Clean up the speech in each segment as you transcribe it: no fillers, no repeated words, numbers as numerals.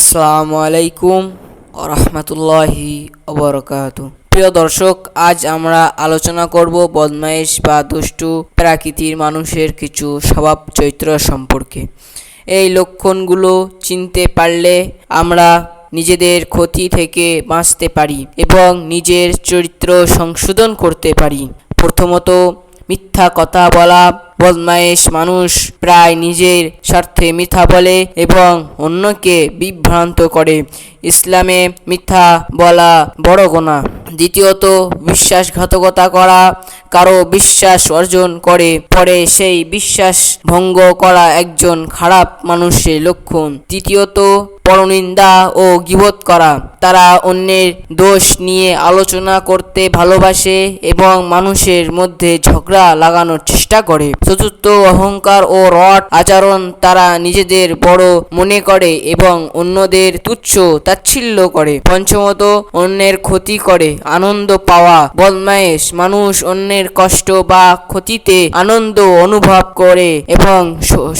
আসসালামু আলাইকুম রহমতুল্লাহি ওবরাকাতু। প্রিয় দর্শক, আজ আমরা আলোচনা করব বদমাইশ বা দুষ্টু প্রকৃতির মানুষের কিছু স্বভাব চরিত্র সম্পর্কে। এই লক্ষণগুলো চিনতে পারলে আমরা নিজেদের ক্ষতি থেকে বাঁচতে পারি এবং নিজের চরিত্র সংশোধন করতে পারি। প্রথমত, মিথ্যা কথা বলা। বদমাইশ মানুষ প্রায় নিজের স্বার্থে মিথ্যা বলে এবং অন্যকে বিভ্রান্ত করে। ইসলামে মিথ্যা বলা বড় গুনাহ। দ্বিতীয়ত, বিশ্বাসঘাতকতা করা। কারো বিশ্বাস অর্জন করে পরে সেই বিশ্বাস ভঙ্গ করা একজন খারাপ মানুষের লক্ষণ। তৃতীয়ত, পরনিন্দা ও গীবত করা। তারা অন্যের দোষ নিয়ে আলোচনা করতে ভালোবাসে এবং মানুষের মধ্যে ঝগড়া লাগানোর চেষ্টা করে। চতুর্থ, অহংকার ও রট আচরণ। তারা নিজেদের বড় মনে করে এবং অন্যদের তুচ্ছ তাচ্ছিল্য করে। পঞ্চমত, অন্যের ক্ষতি করে আনন্দ পাওয়া। বদমাইশ মানুষ অন্যের কষ্ট বা ক্ষতিতে আনন্দ অনুভব করে এবং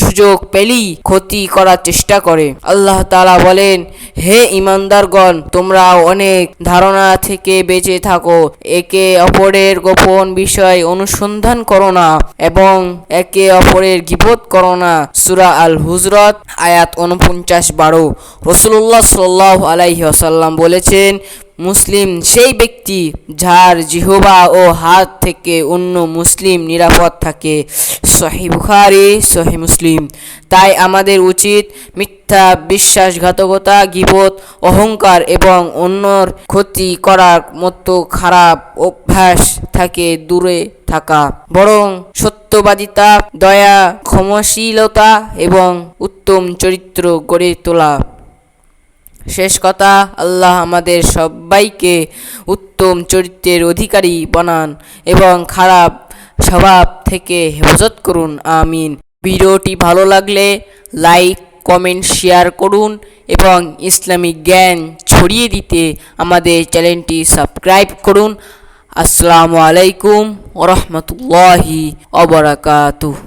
সুযোগ পেলেই ক্ষতি করার চেষ্টা করে। আল্লাহ তাআলা বলেন, হে ঈমানদারগণ, তোমরা অনেক ধারণা থেকে বেঁচে থাকো। একে অপরের গোপন বিষয় অনুসন্ধান করো না এবং একে অপরের গীবত করো না। সূরা আল হুজরাত আয়াত 49-12। রাসূলুল্লাহ সাল্লাল্লাহু আলাইহি ওয়াসাল্লাম বলেছেন, মুসলিম সেই ব্যক্তি যার জিহ্বা ও হাত থেকে অন্য মুসলিম নিরাপদ থাকে। সহিহ বুখারী, সহিহ মুসলিম। তাই আমাদের উচিত মিথ্যা, বিশ্বাসঘাতকতা, গীবত, অহংকার এবং অন্যর ক্ষতি করার মতো খারাপ অভ্যাস থেকে দূরে থাকা, বরং সত্যবাদিতা, দয়া, ক্ষমাশীলতা এবং উত্তম চরিত্র গড়ে তোলা। শেষ কথা, আল্লাহ আমাদের সবাইকে উত্তম চরিত্রের অধিকারী বানান এবং খারাপ স্বভাব থেকে হেফাজত করুন। আমিন। ভিডিওটি ভালো লাগলে লাইক, কমেন্ট, শেয়ার করুন এবং ইসলামিক জ্ঞান ছড়িয়ে দিতে আমাদের চ্যানেলটি সাবস্ক্রাইব করুন। আসসালামু আলাইকুম ওয়া রাহমাতুল্লাহি ওয়া বারাকাতুহু।